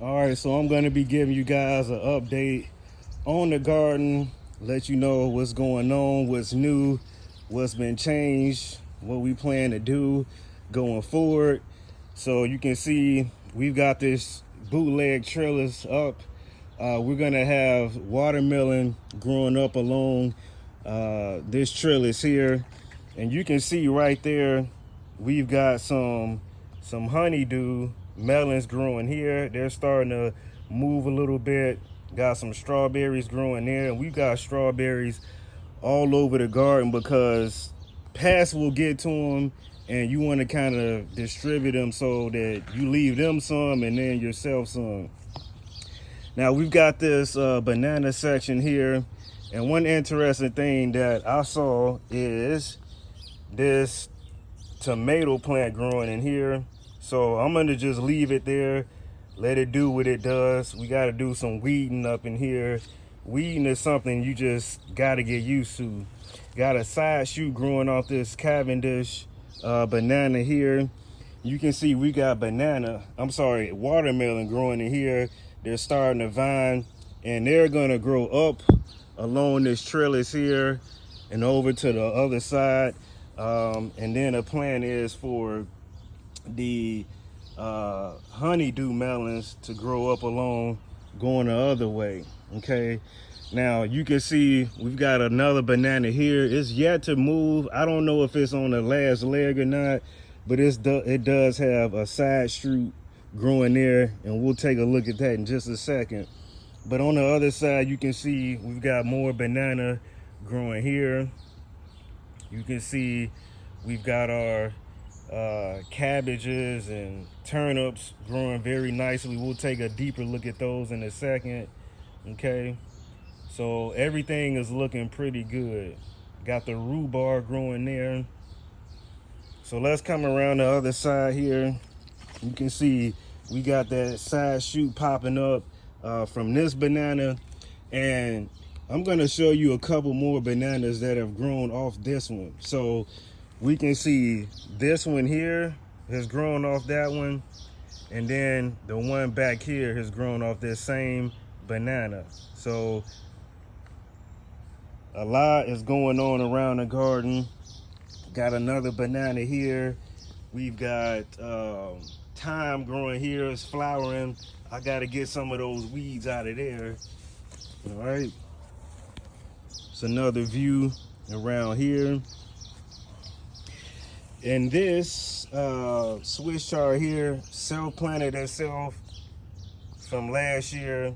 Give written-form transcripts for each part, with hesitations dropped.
All right, so I'm going to be giving you guys an update on the garden, let you know what's going on, what's new, what's been changed, what we plan to do going forward. So you can see we've got this bootleg trellis up. We're going to have watermelon growing up along this trellis here. And you can see right there, we've got some honeydew melons growing here. They're starting to move a little bit. Got some strawberries growing there. And we've got strawberries all over the garden because pests will get to them and you want to kind of distribute them so that you leave them some and then yourself some. Now we've got this banana section here, and one interesting thing that I saw is this tomato plant growing in here. So I'm gonna just leave it there, let it do what it does. We gotta do some weeding up in here. Weeding is something you just gotta get used to. Got a side shoot growing off this Cavendish banana here. You can see we got watermelon growing in here. They're starting to vine and they're gonna grow up along this trellis here and over to the other side. And then the plan is for the honeydew melons to grow up along going the other way. Okay, now you can see we've got another banana here. It's yet to move. I don't know if it's on the last leg or not, but it does have a side shoot growing there, and we'll take a look at that in just a second. But on the other side, you can see we've got more banana growing here. You can see we've got our cabbages and turnips growing very nicely. We'll take a deeper look at those in a second. Okay, so everything is looking pretty good. Got the rhubarb growing there. So let's come around the other side here. You can see we got that side shoot popping up from this banana, and I'm gonna show you a couple more bananas that have grown off this one. So we can see this one here has grown off that one, and then the one back here has grown off this same banana. So a lot is going on around the garden. Got another banana here. We've got thyme growing here. It's flowering. I got to get some of those weeds out of there. All right. It's another view around here. And this Swiss chard here, self-planted itself from last year.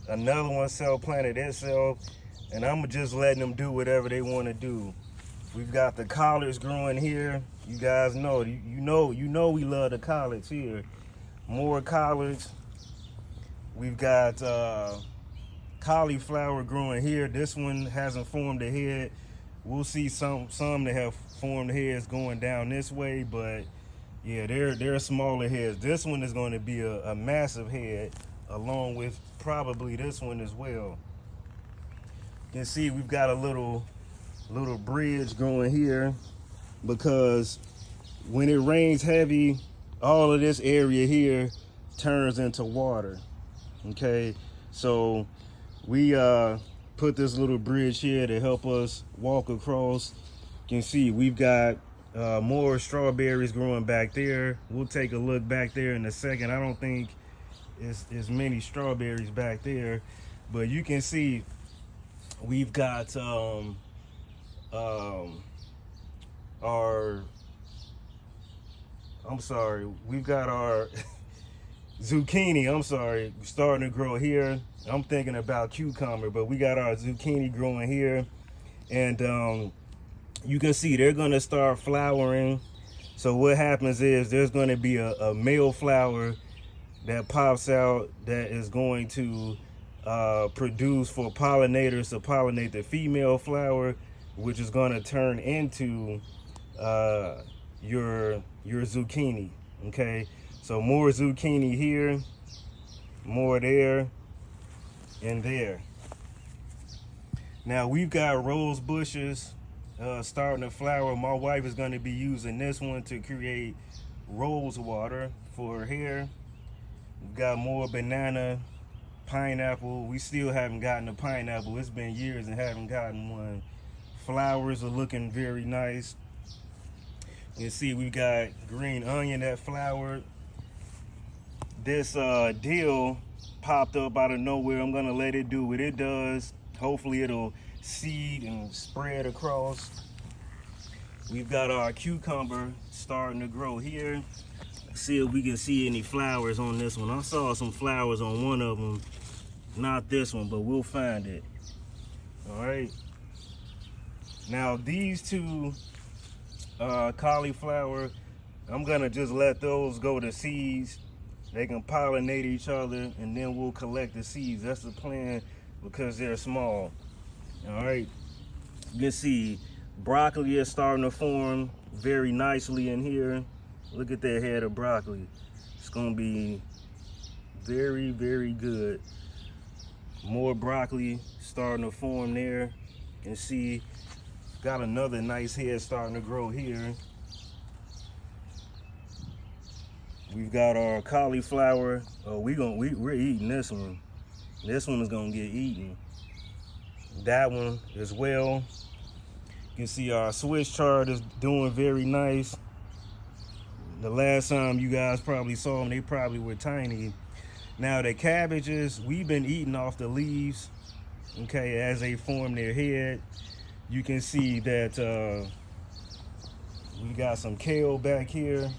Another one self-planted itself. And I'm just letting them do whatever they want to do. We've got the collards growing here. You guys know, you know we love the collards here. More collards. We've got cauliflower growing here. This one hasn't formed a head. We'll see some that have formed heads going down this way, but yeah, they're smaller heads. This one is going to be a massive head, along with probably this one as well. You can see we've got a little bridge going here because when it rains heavy, all of this area here turns into water. Okay, so we put this little bridge here to help us walk across. You can see we've got more strawberries growing back there. We'll take a look back there in a second. I don't think it's as many strawberries back there, but you can see we've got we've got our zucchini, starting to grow here. I'm thinking about cucumber, but we got our zucchini growing here. And you can see they're gonna start flowering. So what happens is there's gonna be a male flower that pops out that is going to produce for pollinators to pollinate the female flower, which is gonna turn into your zucchini. Okay, so more zucchini here, more there, and there. Now we've got rose bushes starting to flower. My wife is going to be using this one to create rose water for her hair. We've got more banana, pineapple. We still haven't gotten a pineapple. It's been years and haven't gotten one. Flowers are looking very nice. You can see we got green onion that flowered. This dill popped up out of nowhere. I'm gonna let it do what it does. Hopefully it'll seed and spread across. We've got our cucumber starting to grow here. See if we can see any flowers on this one. I saw some flowers on one of them. Not this one, but we'll find it. All right. Now these two cauliflower, I'm gonna just let those go to seeds. They can pollinate each other, and then we'll collect the seeds. That's the plan because they're small. All right. You can see broccoli is starting to form very nicely in here. Look at that head of broccoli. It's gonna be very, very good. More broccoli starting to form there. You can see got another nice head starting to grow here. We've got our cauliflower. Oh, we're eating this one. This one is gonna get eaten. That one as well. You can see our Swiss chard is doing very nice. The last time you guys probably saw them, they probably were tiny. Now the cabbages, we've been eating off the leaves, okay, as they form their head. You can see that we got some kale back here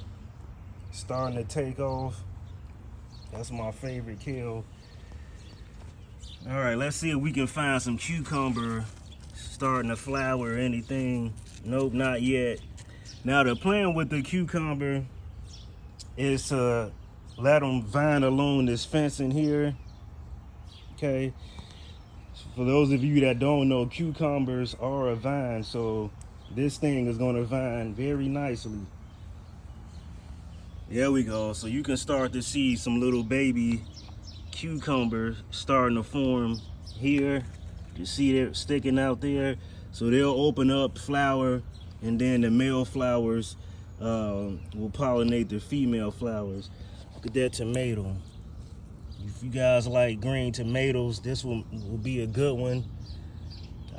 starting to take off. That's my favorite kale. All right, let's see if we can find some cucumber starting to flower or anything. Nope, not yet. Now the plan with the cucumber is to let them vine along this fence in here. Okay. For those of you that don't know, cucumbers are a vine, so this thing is gonna vine very nicely. There we go. So you can start to see some little baby cucumbers starting to form here. You see they're sticking out there. So they'll open up, flower, and then the male flowers will pollinate the female flowers. Look at that tomato. If you guys like green tomatoes, this one will be a good one.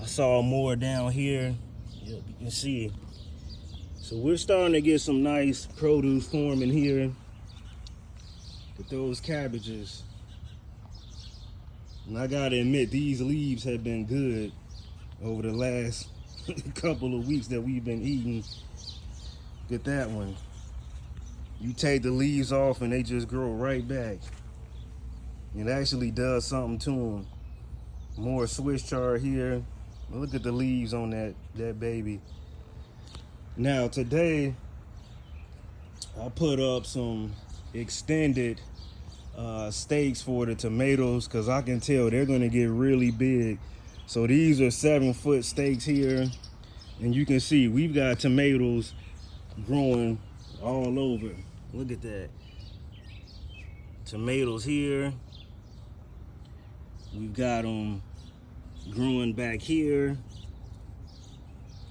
I saw more down here. Yep, you can see. So we're starting to get some nice produce forming here with those cabbages. And I gotta admit, these leaves have been good over the last couple of weeks that we've been eating. Get that one. You take the leaves off and they just grow right back. It actually does something to them. More Swiss chard here. Look at the leaves on that baby. Now today, I put up some extended stakes for the tomatoes because I can tell they're gonna get really big. So these are 7-foot stakes here. And you can see we've got tomatoes growing all over. Look at that. Tomatoes here. We've got them growing back here.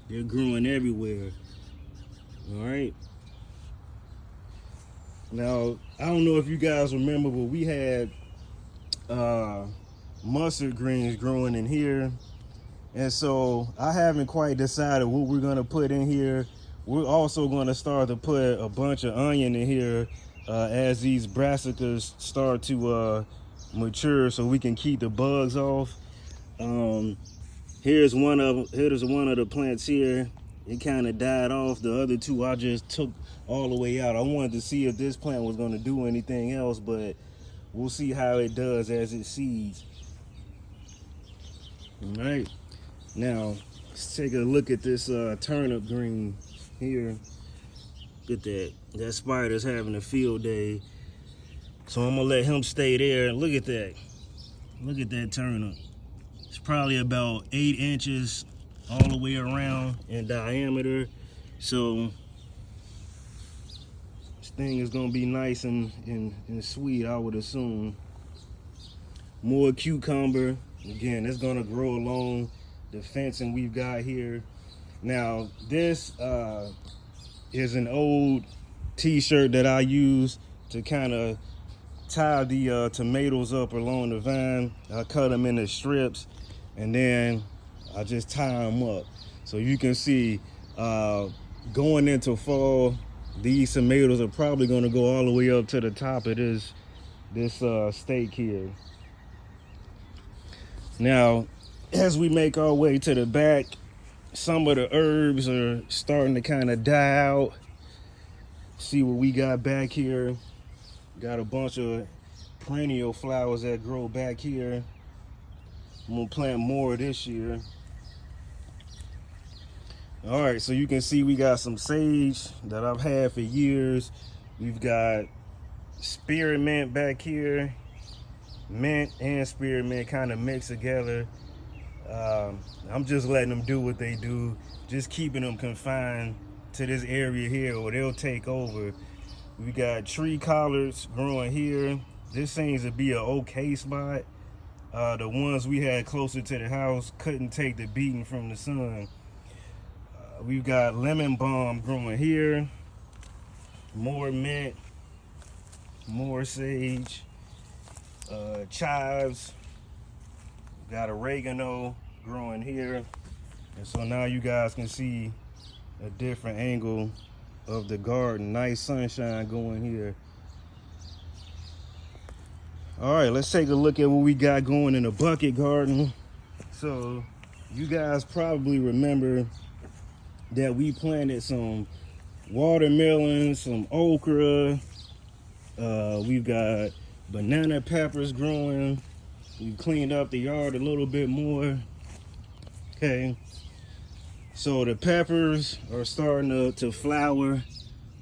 They're growing everywhere. All right. Now, I don't know if you guys remember, but we had mustard greens growing in here. And so I haven't quite decided what we're gonna put in here. We're also gonna start to put a bunch of onion in here as these brassicas start to mature so we can keep the bugs off. Here's one of the plants here. It kind of died off. The other two I just took all the way out. I wanted to see if this plant was going to do anything else, but we'll see how it does as it seeds. All right, now let's take a look at this turnip green here. Look at that. That spider's having a field day. So I'm gonna let him stay there. Look at that. Look at that turnip. It's probably about 8 inches all the way around in diameter. So this thing is gonna be nice and sweet, I would assume. More cucumber. Again, it's gonna grow along the fencing we've got here. Now, this is an old t-shirt that I use to kind of tie the tomatoes up along the vine. I cut them into strips, and then I just tie them up. So you can see going into fall, these tomatoes are probably going to go all the way up to the top of this stake here. Now, as we make our way to the back, some of the herbs are starting to kind of die out. See what we got back here. Got a bunch of perennial flowers that grow back here. I'm gonna plant more this year. All right, so you can see we got some sage that I've had for years. We've got spearmint back here. Mint and spearmint kind of mixed together. I'm just letting them do what they do, just keeping them confined to this area here or they'll take over. We got tree collards growing here. This seems to be an okay spot. The ones we had closer to the house couldn't take the beating from the sun. We've got lemon balm growing here, more mint, more sage, chives. We've got oregano growing here. And so now you guys can see a different angle of the garden. Nice sunshine going here. All right, let's take a look at what we got going in the bucket garden. So you guys probably remember that we planted some watermelon, some okra. We've got banana peppers growing. We cleaned up the yard a little bit more. Okay, so the peppers are starting to flower.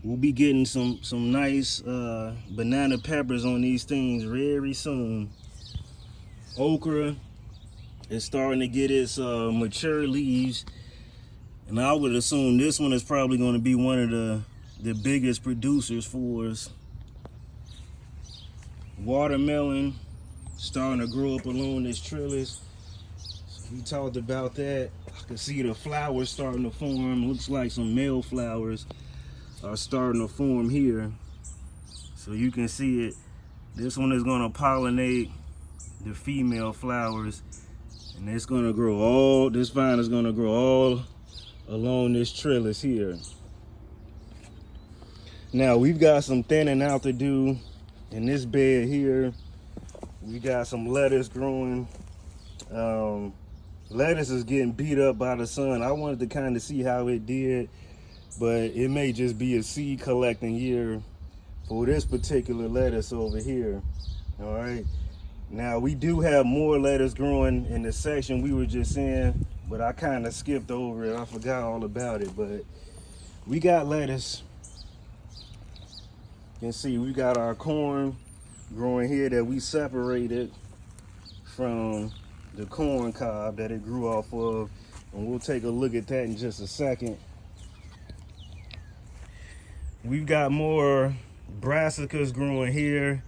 We'll be getting some nice banana peppers on these things very soon. Okra is starting to get its mature leaves. And I would assume this one is probably going to be one of the biggest producers for us. Watermelon starting to grow up along this trellis. So we talked about that. I can see the flowers starting to form. Looks like some male flowers are starting to form here. So you can see it. This one is going to pollinate the female flowers. And it's going to grow all, this vine is going to grow all along this trellis here. Now we've got some thinning out to do in this bed here. We got some lettuce growing. Lettuce is getting beat up by the sun. I wanted to kind of see how it did, but it may just be a seed collecting year for this particular lettuce over here. All right. Now we do have more lettuce growing in the section we were just in, but I kind of skipped over it. I forgot all about it, but we got lettuce. You can see we got our corn growing here that we separated from the corn cob that it grew off of. And we'll take a look at that in just a second. We've got more brassicas growing here.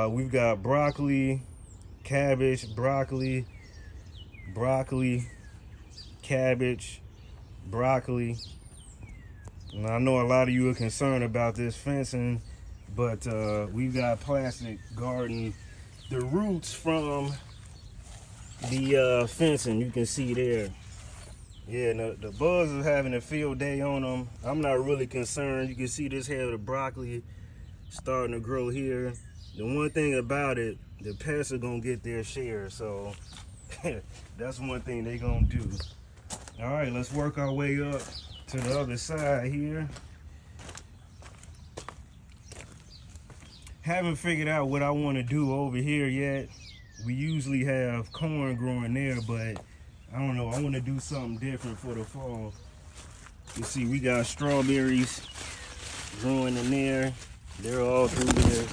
We've got broccoli, cabbage, broccoli, cabbage, broccoli. And I know a lot of you are concerned about this fencing, but we've got plastic guarding the roots from the fencing. You can see there. Yeah, the bugs are having a field day on them. I'm not really concerned. You can see this head of broccoli starting to grow here. The one thing about it, the pests are gonna get their share, so that's one thing they're gonna do. All right, let's work our way up to the other side here. Haven't figured out what I want to do over here yet. We usually have corn growing there, but I don't know. I want to do something different for the fall. You see, we got strawberries growing in there. They're all through there.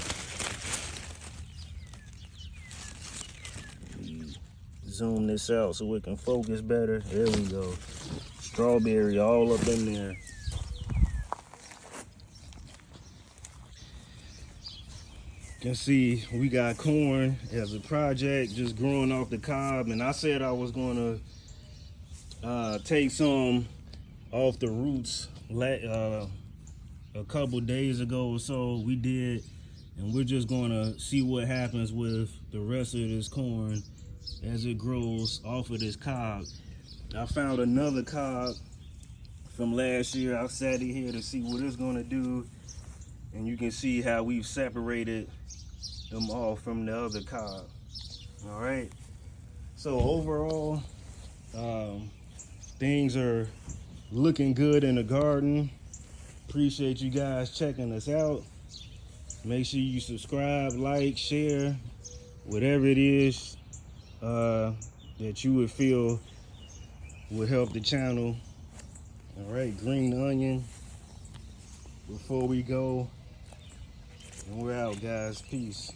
Zoom this out so we can focus better. There we go. Strawberry all up in there. You can see we got corn as a project just growing off the cob, and I said I was going to take some off the roots a couple days ago or so. We did, and we're just gonna see what happens with the rest of this corn as it grows off of this cob. I found another cob from last year. I sat in here to see what it's gonna do, and you can see how we've separated them off from the other cob. All right, so overall, things are looking good in the garden. Appreciate you guys checking us out. Make sure you subscribe, like, share, whatever it is that you would feel would help the channel. All right, green onion before we go. And we're out, guys. Peace.